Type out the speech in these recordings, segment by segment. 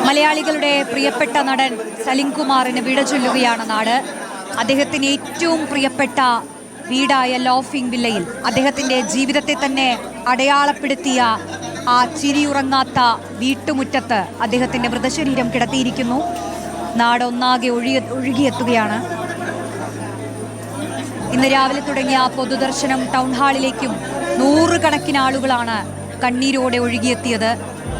മലയാളികളുടെ പ്രിയപ്പെട്ട നടൻ സലിം കുമാറിന് വിട ചൊല്ലുകയാണ് നാട്. അദ്ദേഹത്തിന് ഏറ്റവും പ്രിയപ്പെട്ട വീടായ ലോഫിംഗ് വില്ലയിൽ അദ്ദേഹത്തിൻ്റെ ജീവിതത്തെ തന്നെ അടയാളപ്പെടുത്തിയ ആ ചിരിയുറങ്ങാത്ത വീട്ടുമുറ്റത്ത് അദ്ദേഹത്തിൻ്റെ മൃതശരീരം കിടത്തിയിരിക്കുന്നു. നാട് ഒന്നാകെ ഒഴുകിയെത്തുകയാണ്. ഇന്ന് രാവിലെ തുടങ്ങിയ പൊതുദർശനം ടൗൺ ഹാളിലേക്കും നൂറുകണക്കിന് ആളുകളാണ് കണ്ണീരോടെ ഒഴുകിയെത്തിയത്.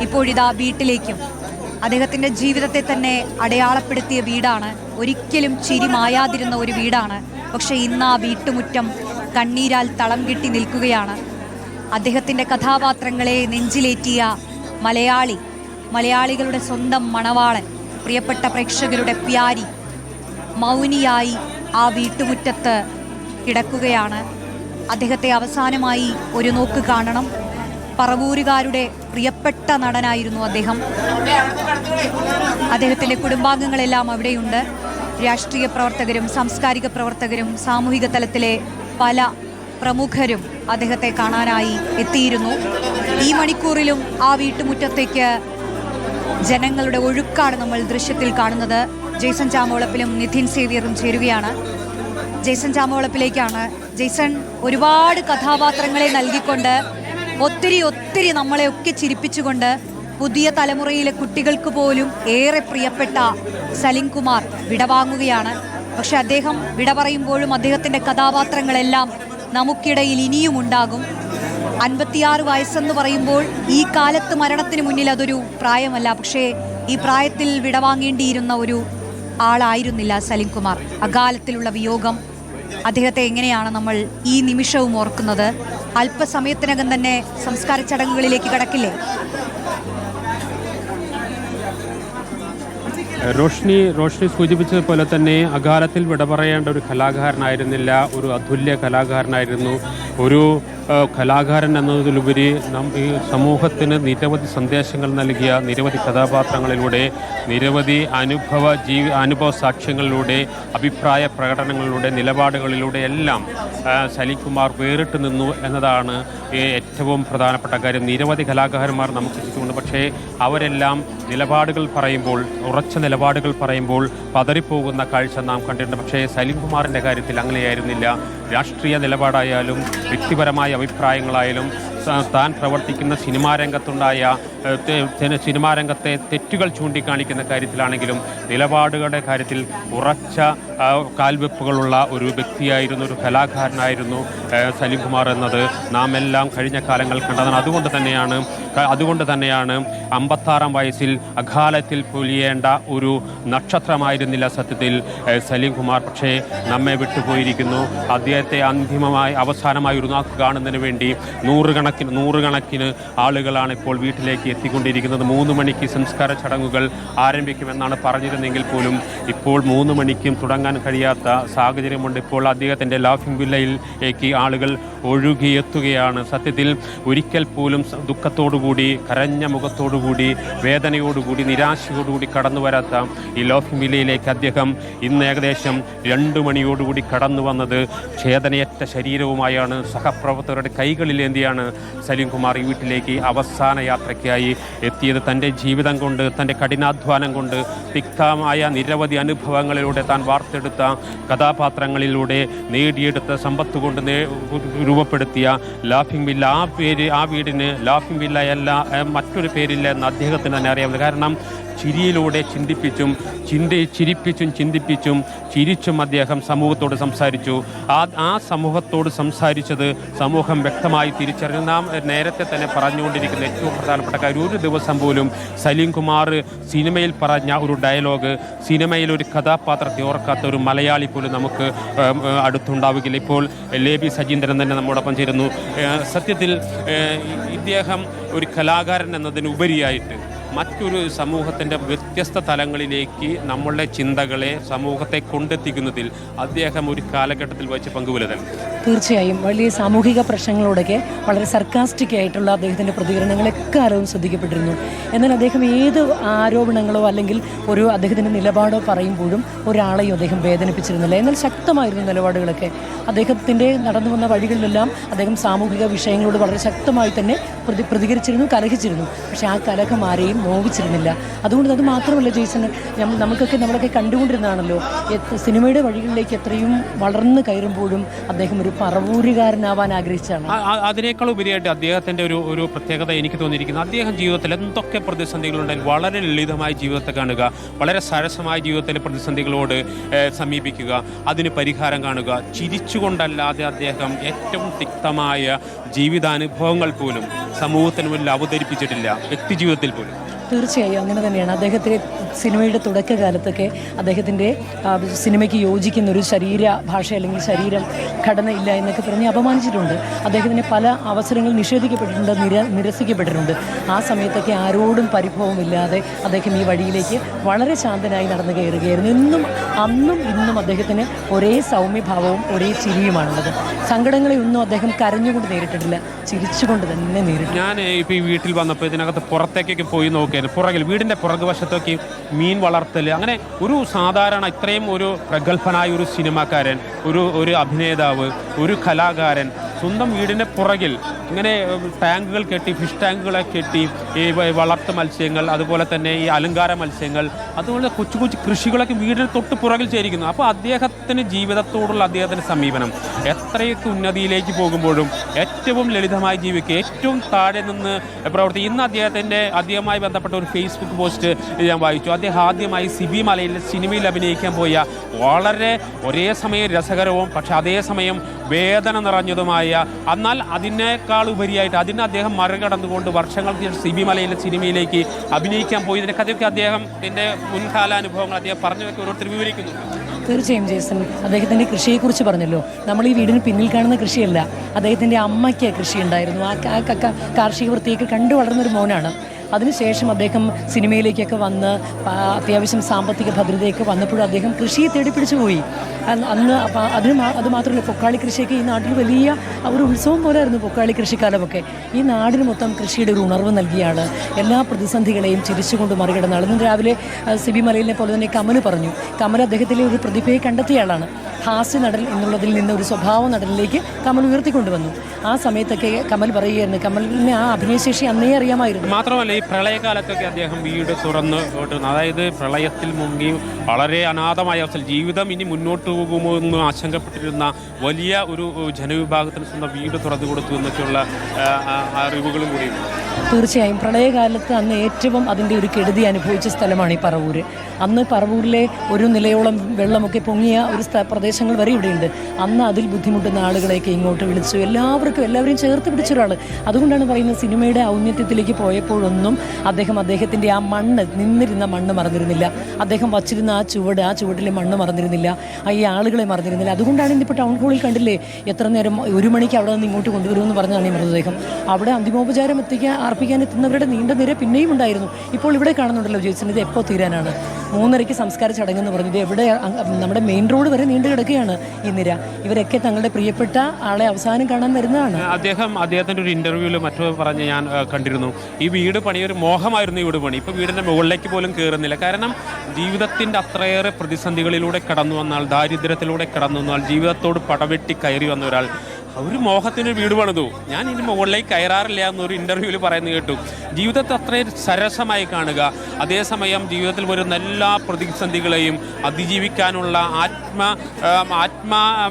ഇപ്പോഴിതാ വീട്ടിലേക്കും. അദ്ദേഹത്തിൻ്റെ ജീവിതത്തെ തന്നെ അടയാളപ്പെടുത്തിയ വീടാണ്. ഒരിക്കലും ചിരി മായാതിരുന്ന ഒരു വീടാണ്. പക്ഷേ ഇന്ന് ആ വീട്ടുമുറ്റം കണ്ണീരാൽ തളം കെട്ടി നിൽക്കുകയാണ്. അദ്ദേഹത്തിൻ്റെ കഥാപാത്രങ്ങളെ നെഞ്ചിലേറ്റിയ മലയാളികളുടെ സ്വന്തം മണവാളൻ, പ്രിയപ്പെട്ട പ്രേക്ഷകരുടെ പ്യാരി മൗനിയായി ആ വീട്ടുമുറ്റത്ത് കിടക്കുകയാണ്. അദ്ദേഹത്തെ അവസാനമായി ഒരു നോക്ക് കാണണം. പറവൂരുകാരുടെ പ്രിയപ്പെട്ട നടനായിരുന്നു അദ്ദേഹം. അദ്ദേഹത്തിൻ്റെ കുടുംബാംഗങ്ങളെല്ലാം അവിടെയുണ്ട്. രാഷ്ട്രീയ പ്രവർത്തകരും സാംസ്കാരിക പ്രവർത്തകരും സാമൂഹിക തലത്തിലെ പല പ്രമുഖരും അദ്ദേഹത്തെ കാണാനായി എത്തിയിരുന്നു. ഈ മണിക്കൂറിലും ആ വീട്ടുമുറ്റത്തേക്ക് ജനങ്ങളുടെ ഒഴുക്കാണ് നമ്മൾ ദൃശ്യത്തിൽ കാണുന്നത്. ജെയ്സൺ ചാമവളപ്പിലും നിധിൻ സേവ്യറും ചേരുകയാണ്. ജെയ്സൺ ചാമവളപ്പിലേക്കാണ്. ജെയ്സൺ, ഒരുപാട് കഥാപാത്രങ്ങളെ നൽകിക്കൊണ്ട് ഒത്തിരി നമ്മളെയൊക്കെ ചിരിപ്പിച്ചുകൊണ്ട് പുതിയ തലമുറയിലെ കുട്ടികൾക്ക് പോലും ഏറെ പ്രിയപ്പെട്ട സലിം കുമാർ വിടവാങ്ങുകയാണ്. പക്ഷെ അദ്ദേഹം വിട പറയുമ്പോഴും അദ്ദേഹത്തിൻ്റെ കഥാപാത്രങ്ങളെല്ലാം നമുക്കിടയിൽ ഇനിയും ഉണ്ടാകും. 56 വയസ്സെന്ന് പറയുമ്പോൾ ഈ കാലത്ത് മരണത്തിന് മുന്നിൽ അതൊരു പ്രായമല്ല. പക്ഷേ ഈ പ്രായത്തിൽ വിടവാങ്ങേണ്ടിയിരുന്ന ഒരു ആളായിരുന്നില്ല സലിം കുമാർ. അകാലത്തിലുള്ള വിയോഗം അദ്ദേഹത്തെ എങ്ങനെയാണ് നമ്മൾ ഈ നിമിഷവും ഓർക്കുന്നത്? അല്പസമയത്തിനകം തന്നെ സംസ്കാര ചടങ്ങുകളിലേക്ക് കടക്കില്ലേ? റോഷ്നി സൂചിപ്പിച്ചതുപോലെ തന്നെ അകാലത്തിൽ വിട പറയേണ്ട ഒരു കലാകാരനായിരുന്നില്ല, ഒരു അതുല്യ കലാകാരനായിരുന്നു. ഒരു കലാകാരൻ എന്നതിലുപരി ഈ സമൂഹത്തിന് നിരവധി സന്ദേശങ്ങൾ നൽകിയ നിരവധി കഥാപാത്രങ്ങളിലൂടെ, നിരവധി അനുഭവ സാക്ഷ്യങ്ങളിലൂടെ, അഭിപ്രായ പ്രകടനങ്ങളിലൂടെ, നിലപാടുകളിലൂടെ എല്ലാം സലിം കുമാർ വേറിട്ട് നിന്നു എന്നതാണ് ഏറ്റവും പ്രധാനപ്പെട്ട കാര്യം. നിരവധി കലാകാരന്മാർ നമുക്ക് ചുറ്റുമുണ്ട്. പക്ഷേ അവരെല്ലാം നിലപാടുകൾ പറയുമ്പോൾ, ഉറച്ച നിലപാടുകൾ പറയുമ്പോൾ പതറിപ്പോകുന്ന കാഴ്ച നാം കണ്ടിട്ടുണ്ട്. പക്ഷേ സലിം കുമാറിൻ്റെ കാര്യത്തിൽ അങ്ങനെയായിരുന്നില്ല. രാഷ്ട്രീയ നിലപാടായാലും വ്യക്തിപരമായ അഭിപ്രായങ്ങളായാലും താൻ പ്രവർത്തിക്കുന്ന സിനിമാരംഗത്തെ തെറ്റുകൾ ചൂണ്ടിക്കാണിക്കുന്ന കാര്യത്തിലാണെങ്കിലും നിലപാടുകളുടെ കാര്യത്തിൽ ഉറച്ച കാൽവെപ്പുകളുള്ള ഒരു വ്യക്തിയായിരുന്നു, ഒരു കലാകാരനായിരുന്നു സലിം കുമാർ എന്നത് നാം എല്ലാം കഴിഞ്ഞ കാലങ്ങൾ കണ്ടതാണ്. അതുകൊണ്ട് തന്നെയാണ് 56-ാം വയസ്സിൽ അകാലത്തിൽ പൊലിയേണ്ട ഒരു നക്ഷത്രമായിരുന്നില്ല സത്യത്തിൽ സലിം കുമാർ. പക്ഷേ നമ്മെ വിട്ടുപോയിരിക്കുന്നു. അദ്ദേഹത്തെ അവസാനമായി ഒരു നാക്ക് കാണുന്നതിന് വേണ്ടി നൂറുകണക്കിന് ആളുകളാണ് ഇപ്പോൾ വീട്ടിലേക്ക് എത്തിക്കൊണ്ടിരിക്കുന്നത്. 3 മണിക്ക് സംസ്കാര ചടങ്ങുകൾ ആരംഭിക്കുമെന്നാണ് പറഞ്ഞിരുന്നെങ്കിൽ പോലും ഇപ്പോൾ 3 മണിക്കും തുടങ്ങാൻ കഴിയാത്ത സാഹചര്യമുണ്ട്. ഇപ്പോൾ അദ്ദേഹത്തിൻ്റെ ലോഫിംഗ് വില്ലയിലേക്ക് ആളുകൾ ഒഴുകിയെത്തുകയാണ്. സത്യത്തിൽ ഒരിക്കൽ പോലും ദുഃഖത്തോടുകൂടി, കരഞ്ഞ മുഖത്തോടുകൂടി, വേദനയോടുകൂടി, നിരാശയോടുകൂടി കടന്നു വരാത്ത ഈ ലോഫിംഗ് വില്ലയിലേക്ക് അദ്ദേഹം ഇന്ന് ഏകദേശം 2 മണിയോടുകൂടി കടന്നു വന്നത് ഛേദനയറ്റ ശരീരവുമായാണ്. സഹപ്രവർത്തകരുടെ കൈകളിലേന്തിയാണ് സലിം കുമാർ ഈ വീട്ടിലേക്ക് അവസാന യാത്രയ്ക്കായി എത്തിയത്. തൻ്റെ ജീവിതം കൊണ്ട്, തൻ്റെ കഠിനാധ്വാനം കൊണ്ട്, തിക്തമായ നിരവധി അനുഭവങ്ങളിലൂടെ താൻ വാർത്തെടുത്ത കഥാപാത്രങ്ങളിലൂടെ നേടിയെടുത്ത സമ്പത്ത് കൊണ്ട് രൂപപ്പെടുത്തിയ ലോഫിംഗ് വില്ല, ആ വീടിന് ലോഫിംഗ് വില്ലയല്ല മറ്റൊരു പേരില്ല എന്ന് അദ്ദേഹത്തിന് തന്നെ അറിയാവുന്നത്. കാരണം ചിരിയിലൂടെ ചിന്തിപ്പിച്ചും ചിരിച്ചും അദ്ദേഹം സമൂഹത്തോട് സംസാരിച്ചു. ആ സമൂഹത്തോട് സംസാരിച്ചത് സമൂഹം വ്യക്തമായി തിരിച്ചറിഞ്ഞു. നാം നേരത്തെ തന്നെ പറഞ്ഞുകൊണ്ടിരിക്കുന്ന ഏറ്റവും പ്രധാനപ്പെട്ട കാര്യം, ഒരു ദിവസം പോലും സലിം കുമാർ സിനിമയിൽ പറഞ്ഞ ഒരു ഡയലോഗ്, സിനിമയിൽ ഒരു കഥാപാത്രത്തെ ഓർക്കാത്ത ഒരു മലയാളി പോലും നമുക്ക് അടുത്തുണ്ടാവുകയില്ല. ഇപ്പോൾ ലേബി സജീന്ദ്രൻ തന്നെ നമ്മോടൊപ്പം ചേരുന്നു. സത്യത്തിൽ ഇദ്ദേഹം ഒരു കലാകാരൻ എന്നതിനുപരിയായിട്ട് മറ്റൊരു സമൂഹത്തിൻ്റെ വ്യത്യസ്ത തലങ്ങളിലേക്ക് നമ്മളുടെ ചിന്തകളെ, സമൂഹത്തെ കൊണ്ടെത്തിക്കുന്നതിൽ അദ്ദേഹം ഒരു കാലഘട്ടത്തിൽ വച്ച് പങ്കുവലുതൻ. തീർച്ചയായും വലിയ സാമൂഹിക പ്രശ്നങ്ങളോടൊക്കെ വളരെ സർക്കാസ്റ്റിക് ആയിട്ടുള്ള അദ്ദേഹത്തിൻ്റെ പ്രതികരണങ്ങളൊക്കെ ആരും ശ്രദ്ധിക്കപ്പെട്ടിരുന്നു. എന്നാൽ അദ്ദേഹം ഏത് ആരോപണങ്ങളോ അല്ലെങ്കിൽ അദ്ദേഹത്തിൻ്റെ നിലപാടോ പറയുമ്പോഴും ഒരാളെയും അദ്ദേഹം വേദനിപ്പിച്ചിരുന്നില്ല. എന്നാൽ ശക്തമായിരുന്നു നിലപാടുകളൊക്കെ. അദ്ദേഹത്തിൻ്റെ നടന്നു വന്ന വഴികളിലെല്ലാം അദ്ദേഹം സാമൂഹിക വിഷയങ്ങളോട് വളരെ ശക്തമായി തന്നെ പ്രതികരിച്ചിരുന്നു, കലഹിച്ചിരുന്നു. പക്ഷേ ആ കലഹം ആരെയും നോവിച്ചിരുന്നില്ല. അതുകൊണ്ട് അത് മാത്രമല്ല ജെയ്സന്, നമ്മളൊക്കെ കണ്ടുകൊണ്ടിരുന്നതാണല്ലോ സിനിമയുടെ വഴികളിലേക്ക് എത്രയും വളർന്നു കയറുമ്പോഴും അദ്ദേഹം ഒരു പറവൂരുകാരനാവാൻ ആഗ്രഹിച്ചാണ്. അതിനേക്കാൾ ഉപരിയായിട്ട് അദ്ദേഹത്തിൻ്റെ ഒരു പ്രത്യേകത എനിക്ക് തോന്നിയിരിക്കുന്നത്, അദ്ദേഹം ജീവിതത്തിൽ എന്തൊക്കെ പ്രതിസന്ധികളുണ്ടെങ്കിൽ വളരെ ലളിതമായ ജീവിതത്തെ കാണുക, വളരെ സരസമായ ജീവിതത്തിലെ പ്രതിസന്ധികളോട് സമീപിക്കുക, അതിന് പരിഹാരം കാണുക. ചിരിച്ചുകൊണ്ടല്ലാതെ അദ്ദേഹം ഏറ്റവും തിക്തമായ ജീവിതാനുഭവങ്ങൾ പോലും സമൂഹത്തിന് മുന്നിൽ അവതരിപ്പിച്ചിട്ടില്ല, വ്യക്തിജീവിതത്തിൽ പോലും. തീർച്ചയായും അങ്ങനെ തന്നെയാണ്. അദ്ദേഹത്തിൻ്റെ സിനിമയുടെ തുടക്കകാലത്തൊക്കെ അദ്ദേഹത്തിൻ്റെ സിനിമയ്ക്ക് യോജിക്കുന്ന ഒരു ശരീര ഭാഷ അല്ലെങ്കിൽ ശരീരം ഘടന ഇല്ല എന്നൊക്കെ പറഞ്ഞ് അപമാനിച്ചിട്ടുണ്ട്. അദ്ദേഹത്തിന് പല അവസരങ്ങൾ നിഷേധിക്കപ്പെട്ടിട്ടുണ്ട്, നിരസിക്കപ്പെട്ടിട്ടുണ്ട്. ആ സമയത്തൊക്കെ ആരോടും പരിഭവമില്ലാതെ അദ്ദേഹം ഈ വഴിയിലേക്ക് വളരെ ശാന്തനായി നടന്നു കയറുകയായിരുന്നു. അന്നും ഇന്നും അദ്ദേഹത്തിന് ഒരേ സൗമ്യഭാവവും ഒരേ ചിരിയുമാണുള്ളത്. സങ്കടങ്ങളെ ഒന്നും അദ്ദേഹം കരഞ്ഞുകൊണ്ട് നേരിട്ടിട്ടില്ല, ചിരിച്ചുകൊണ്ട് തന്നെ നേരിട്ടു. ഞാൻ ഇപ്പോൾ ഈ വീട്ടിൽ വന്നപ്പോൾ ഇതിനകത്ത് പുറത്തേക്കൊക്കെ പോയി നോക്കിയായിരുന്നു. പുറകിൽ വീടിൻ്റെ പുറകുവശത്തൊക്കെ മീൻ വളർത്തൽ, അങ്ങനെ ഒരു സാധാരണ ഇത്രയും ഒരു പ്രഗത്ഭനായ ഒരു സിനിമാക്കാരൻ, ഒരു അഭിനേതാവ്, ഒരു കലാകാരൻ സ്വന്തം വീടിൻ്റെ പുറകിൽ ഇങ്ങനെ ടാങ്കുകൾ കെട്ടി, ഫിഷ് ടാങ്കുകളെ കെട്ടി, ഈ വളർത്തു മത്സ്യങ്ങൾ, അതുപോലെ തന്നെ ഈ അലങ്കാര മത്സ്യങ്ങൾ, അതുപോലെ കൊച്ചു കൊച്ചു കൃഷികളൊക്കെ വീടിന് തൊട്ട് പുറകിൽ ചേരിക്കുന്നു. അപ്പോൾ അദ്ദേഹത്തിന് ജീവിതത്തോടുള്ള അദ്ദേഹത്തിൻ്റെ സമീപനം എത്രയൊക്കെ ഉന്നതിയിലേക്ക് പോകുമ്പോഴും ഏറ്റവും ലളിതമായി ജീവിക്കുക, ഏറ്റവും താഴെ നിന്ന് പ്രവർത്തിക്കുക. ഇന്ന് അദ്ദേഹവുമായി ബന്ധപ്പെട്ട ഒരു ഫേസ്ബുക്ക് പോസ്റ്റ് ഞാൻ വായിച്ചു. അദ്ദേഹം ആദ്യമായി സിബി മലയിലെ സിനിമയിൽ അഭിനയിക്കാൻ പോയ വളരെ ഒരേ സമയം രസകരവും പക്ഷെ അതേസമയം വേദന നിറഞ്ഞതുമായ, എന്നാൽ അതിനേക്കാൾ ഉപരിയായിട്ട് അതിന് അദ്ദേഹം മറികടന്നുകൊണ്ട് വർഷങ്ങൾക്ക് ശേഷം സിബി മലയിലെ സിനിമയിലേക്ക് അഭിനയിക്കാൻ പോയതിൻ്റെ കഥയൊക്കെ അദ്ദേഹത്തിൻ്റെ മുൻകാലാനുഭവങ്ങൾ അദ്ദേഹം പറഞ്ഞതൊക്കെ ഓരോരുത്തർ വിവരിക്കുന്നു. തീർച്ചയായും ജേസൺ, അദ്ദേഹത്തിൻ്റെ കൃഷിയെക്കുറിച്ച് പറഞ്ഞല്ലോ. നമ്മൾ ഈ വീടിന് പിന്നിൽ കാണുന്ന കൃഷിയല്ല, അദ്ദേഹത്തിൻ്റെ അമ്മയ്ക്ക് കൃഷി ഉണ്ടായിരുന്നു. ആ കാർഷിക വൃത്തിയൊക്കെ കണ്ടു വളർന്നൊരു മോനാണ്. അതിനുശേഷം അദ്ദേഹം സിനിമയിലേക്കൊക്കെ വന്ന് അത്യാവശ്യം സാമ്പത്തിക ഭദ്രതയൊക്കെ വന്നപ്പോഴും അദ്ദേഹം കൃഷിയെ തേടിപ്പിടിച്ചു പോയി. അന്ന് അത് മാത്രമല്ല, പൊക്കാളി കൃഷിയൊക്കെ ഈ നാട്ടിൽ വലിയ ഒരു ഉത്സവം പോലെയായിരുന്നു പൊക്കാളി കൃഷിക്കാലമൊക്കെ. ഈ നാടിന് മൊത്തം കൃഷിയുടെ ഒരു ഉണർവ് നൽകിയാണ്, എല്ലാ പ്രതിസന്ധികളെയും ചിരിച്ചുകൊണ്ട് മറികടന്നാണ്. ഇന്ന് രാവിലെ സിബി മലയിലെ പോലെ തന്നെ കമൽ പറഞ്ഞു, കമൽ അദ്ദേഹത്തിലെ ഒരു പ്രതിഭയെ കണ്ടെത്തിയ ആളാണ്. ഹാസ്യ നടൽ എന്നുള്ളതിൽ നിന്ന് ഒരു സ്വഭാവ നടലിലേക്ക് കമൽ ഉയർത്തിക്കൊണ്ടുവന്നു. ആ സമയത്തൊക്കെ കമൽ പറയുകയായിരുന്നു, കമലിനെ ആ അഭിനയശേഷി അന്നേ അറിയാമായിരുന്നു. മാത്രമല്ല ഈ പ്രളയകാലത്തൊക്കെ അദ്ദേഹം വീട് തുറന്ന് വിട്ടുന്നു. അതായത് പ്രളയത്തിൽ മുങ്ങി വളരെ അനാഥമായ അവസ്ഥ, ജീവിതം ഇനി മുന്നോട്ട് പോകുമോ എന്ന് ആശങ്കപ്പെട്ടിരുന്ന വലിയ ഒരു ജനവിഭാഗത്തിന് സ്വന്തം വീട് തുറന്നു കൊടുത്തു എന്നൊക്കെയുള്ള അറിവുകളും കൂടിയുണ്ട്. തീർച്ചയായും പ്രളയകാലത്ത് അന്ന് ഏറ്റവും അതിൻ്റെ ഒരു കെടുതി അനുഭവിച്ച സ്ഥലമാണ് ഈ പറവൂർ. അന്ന് പറവൂരിലെ ഒരു നിലയോളം വെള്ളമൊക്കെ പൊങ്ങിയ ഒരു പ്രദേശങ്ങൾ വരെ ഇവിടെയുണ്ട്. അന്ന് അതിൽ ബുദ്ധിമുട്ടുന്ന ആളുകളെയൊക്കെ ഇങ്ങോട്ട് വിളിച്ചു, എല്ലാവരെയും ചേർത്ത് പിടിച്ചൊരാൾ. അതുകൊണ്ടാണ് പറയുന്നത്, സിനിമയുടെ ഔന്നത്യത്തിലേക്ക് പോയപ്പോഴൊന്നും അദ്ദേഹത്തിൻ്റെ ആ നിന്നിരുന്ന മണ്ണ് മറന്നിരുന്നില്ല. അദ്ദേഹം വച്ചിരുന്ന ആ ചുവട്ടിലെ മണ്ണ് മറന്നിരുന്നില്ല, ഈ ആളുകളെ മറന്നിരുന്നില്ല. അതുകൊണ്ടാണ് ഇന്നിപ്പോൾ ടൗൺ ഹാളിൽ കണ്ടില്ലേ, എത്ര നേരം 1 മണിക്ക് അവിടെ നിന്ന് ഇങ്ങോട്ട് കൊണ്ടുവരുമെന്ന് പറഞ്ഞാണ് ഈ മൃതദേഹം. അവിടെ അന്തിമോപചാരം അർപ്പിക്കാൻ എത്തുന്നവരുടെ നീണ്ട നിര പിന്നെയും ഉണ്ടായിരുന്നു. ഇപ്പോൾ ഇവിടെ കാണുന്നുണ്ടല്ലോ ജെയ്സൺ, ഇത് എപ്പോൾ തീരാനാണ്? 3:30 സംസ്കാര ചടങ്ങെന്ന് പറഞ്ഞത് എവിടെ? നമ്മുടെ മെയിൻ റോഡ് വരെ നീണ്ടു കിടക്കുകയാണ് ഈ നിര. ഇവരൊക്കെ തങ്ങളുടെ പ്രിയപ്പെട്ട ആളെ അവസാനം കാണാൻ വരുന്നതാണ്. അദ്ദേഹത്തിൻ്റെ ഒരു ഇൻ്റർവ്യൂവിൽ മറ്റു പറഞ്ഞ് ഞാൻ കണ്ടിരുന്നു, ഈ വീട് പണി ഒരു മോഹമായിരുന്നു. ഈ വീട് പണി ഇപ്പോൾ വീടിൻ്റെ മുകളിലേക്ക് പോലും കയറുന്നില്ല. കാരണം ജീവിതത്തിൻ്റെ അത്രയേറെ പ്രതിസന്ധികളിലൂടെ കടന്നു വന്നാൽ, ദാരിദ്ര്യത്തിലൂടെ കടന്നു വന്നാൽ, ജീവിതത്തോട് പടവെട്ടി കയറി വന്ന ഒരാൾ ഒരു മോഹത്തിന് വീട് പണിതു, ഞാൻ ഇനി മുകളിലേക്ക് കയറാറില്ല എന്നൊരു ഇൻ്റർവ്യൂവിൽ പറയുന്നത് കേട്ടു. ജീവിതത്തെ അത്രയും സരസമായി കാണുക, അതേസമയം ജീവിതത്തിൽ വരുന്ന എല്ലാ പ്രതിസന്ധികളെയും അതിജീവിക്കാനുള്ള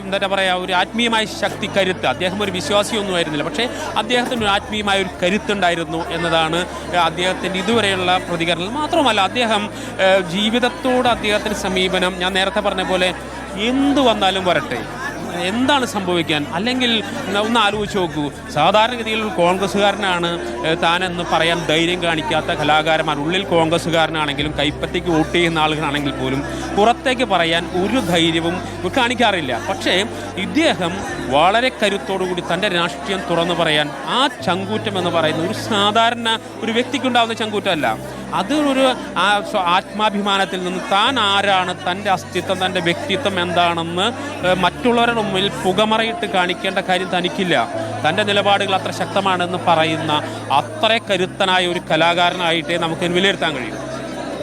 എന്താ പറയുക, ഒരു ആത്മീയമായ ശക്തി, കരുത്ത്. അദ്ദേഹം ഒരു വിശ്വാസിയൊന്നും ആയിരുന്നില്ല, പക്ഷേ അദ്ദേഹത്തിന് ഒരു ആത്മീയമായ ഒരു കരുത്തുണ്ടായിരുന്നു എന്നതാണ് അദ്ദേഹത്തിൻ്റെ ഇതുവരെയുള്ള പ്രതികരണം. മാത്രമല്ല അദ്ദേഹം ജീവിതത്തോട് അദ്ദേഹത്തിൻ്റെ സമീപനം, ഞാൻ നേരത്തെ പറഞ്ഞ പോലെ എന്തു വന്നാലും വരട്ടെ, എന്താണ് സംഭവിക്കാൻ, അല്ലെങ്കിൽ ഒന്ന് ആലോചിച്ച് നോക്കൂ, സാധാരണഗതിയിൽ കോൺഗ്രസ്സുകാരനാണ് താനെന്ന് പറയാൻ ധൈര്യം കാണിക്കാത്ത കലാകാരന്മാർ, ഉള്ളിൽ കോൺഗ്രസ്സുകാരനാണെങ്കിലും കൈപ്പറ്റിക്ക് വോട്ട് ചെയ്യുന്ന ആളുകളാണെങ്കിൽ പോലും പുറത്തേക്ക് പറയാൻ ഒരു ധൈര്യവും കാണിക്കാറില്ല. പക്ഷേ ഇദ്ദേഹം വളരെ കരുത്തോടുകൂടി തൻ്റെ രാഷ്ട്രീയം തുറന്നു പറയാൻ, ആ ചങ്കൂറ്റം എന്ന് പറയുന്ന ഒരു സാധാരണ ഒരു വ്യക്തിക്കുണ്ടാകുന്ന ചങ്കൂറ്റമല്ല, അതൊരു ആത്മാഭിമാനത്തിൽ നിന്ന് താൻ ആരാണ്, തൻ്റെ അസ്തിത്വം, തൻ്റെ വ്യക്തിത്വം എന്താണെന്ന് മറ്റുള്ളവരുടെ മുമ്പിൽ പുകമറയിട്ട് കാണിക്കേണ്ട കാര്യം തനിക്കില്ല. തൻ്റെ നിലപാടുകൾ അത്ര ശക്തമാണെന്ന് പറയുന്ന അത്ര കരുത്തനായ ഒരു കലാകാരനായിട്ടേ നമുക്ക് വിലയിരുത്താൻ കഴിയും.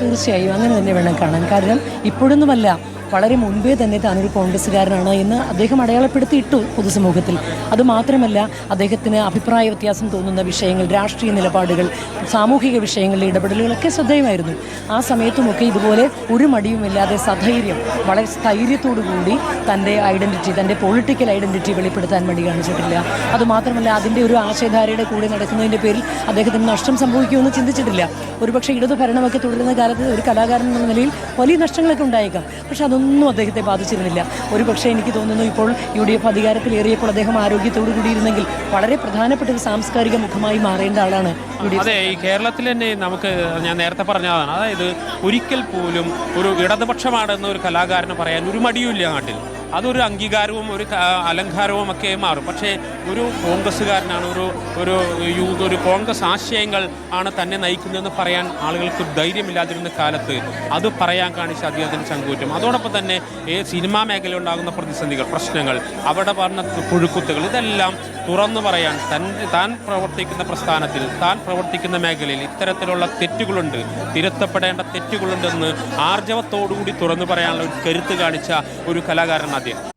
തീർച്ചയായും അങ്ങനെ തന്നെ വേണം കാണാൻ. കാരണം ഇപ്പോഴൊന്നുമല്ല, വളരെ മുൻപേ തന്നെ താനൊരു കോൺഗ്രസ്സുകാരനാണ് എന്ന് അദ്ദേഹം അടയാളപ്പെടുത്തിയിട്ടു പൊതുസമൂഹത്തിൽ. അതുമാത്രമല്ല, അദ്ദേഹത്തിന് അഭിപ്രായ വ്യത്യാസം തോന്നുന്ന വിഷയങ്ങൾ, രാഷ്ട്രീയ നിലപാടുകൾ, സാമൂഹിക വിഷയങ്ങളിലെ ഇടപെടലുകളൊക്കെ ശ്രദ്ധേയമായിരുന്നു. ആ സമയത്തുമൊക്കെ ഇതുപോലെ ഒരു മടിയുമില്ലാതെ സധൈര്യം, വളരെ സ്ഥൈര്യത്തോടു കൂടി തൻ്റെ ഐഡൻറ്റിറ്റി, തൻ്റെ പൊളിറ്റിക്കൽ ഐഡൻറ്റിറ്റി വെളിപ്പെടുത്താൻ മടി കാണിച്ചിട്ടില്ല. അതുമാത്രമല്ല, അതിൻ്റെ ഒരു ആശയധാരയുടെ കൂടെ നടക്കുന്നതിൻ്റെ പേരിൽ അദ്ദേഹത്തിന് നഷ്ടം സംഭവിക്കുമെന്ന് ചിന്തിച്ചിട്ടില്ല. ഒരുപക്ഷെ ഇടതു ഭരണമൊക്കെ തുടരുന്ന കാലത്ത് ഒരു കലാകാരൻ എന്ന നിലയിൽ വലിയ നഷ്ടങ്ങളൊക്കെ ഉണ്ടായേക്കാം. പക്ഷെ അതൊന്നും അദ്ദേഹത്തെ ബാധിച്ചിരുന്നില്ല. ഒരുപക്ഷെ എനിക്ക് തോന്നുന്നു ഇപ്പോൾ UDF അധികാരത്തിലേറിയപ്പോൾ അദ്ദേഹം ആരോഗ്യത്തോടു കൂടിയിരുന്നെങ്കിൽ വളരെ പ്രധാനപ്പെട്ട ഒരു സാംസ്കാരിക മുഖമായി മാറേണ്ട ആളാണ് UDF. അതെ, ഈ കേരളത്തിൽ തന്നെ നമുക്ക്, ഞാൻ നേരത്തെ പറഞ്ഞതാണ്, അതായത് ഒരിക്കൽ പോലും ഒരു ഇടതുപക്ഷമാണെന്ന് ഒരു കലാകാരന് പറയാൻ ഒരു മടിയുമില്ല നാട്ടിൽ. അതൊരു അംഗീകാരവും ഒരു അലങ്കാരവും ഒക്കെ മാറും. പക്ഷേ ഒരു കോൺഗ്രസ്സുകാരനാണ്, ഒരു കോൺഗ്രസ് ആശയങ്ങൾ ആണ് തന്നെ നയിക്കുന്നതെന്ന് പറയാൻ ആളുകൾക്ക് ധൈര്യമില്ലാതിരുന്ന കാലത്ത് അത് പറയാൻ കാണിച്ച അദ്ദേഹത്തിന് ചങ്കൂറ്റം. അതോടൊപ്പം തന്നെ സിനിമാ മേഖലയിൽ ഉണ്ടാകുന്ന പ്രതിസന്ധികൾ, പ്രശ്നങ്ങൾ, അവിടെ പറഞ്ഞ പുഴുക്കുത്തുകൾ, ഇതെല്ലാം തുറന്നു പറയാൻ താൻ പ്രവർത്തിക്കുന്ന പ്രസ്ഥാനത്തിൽ, താൻ പ്രവർത്തിക്കുന്ന മേഖലയിൽ ഇത്തരത്തിലുള്ള തെറ്റുകളുണ്ട്, തിരുത്തപ്പെടേണ്ട തെറ്റുകളുണ്ടെന്ന് ആർജവത്തോടുകൂടി തുറന്നു പറയാനുള്ള ഒരു കരുത്ത് കാണിച്ച ഒരു കലാകാരനാണ് അദ്ദേഹം.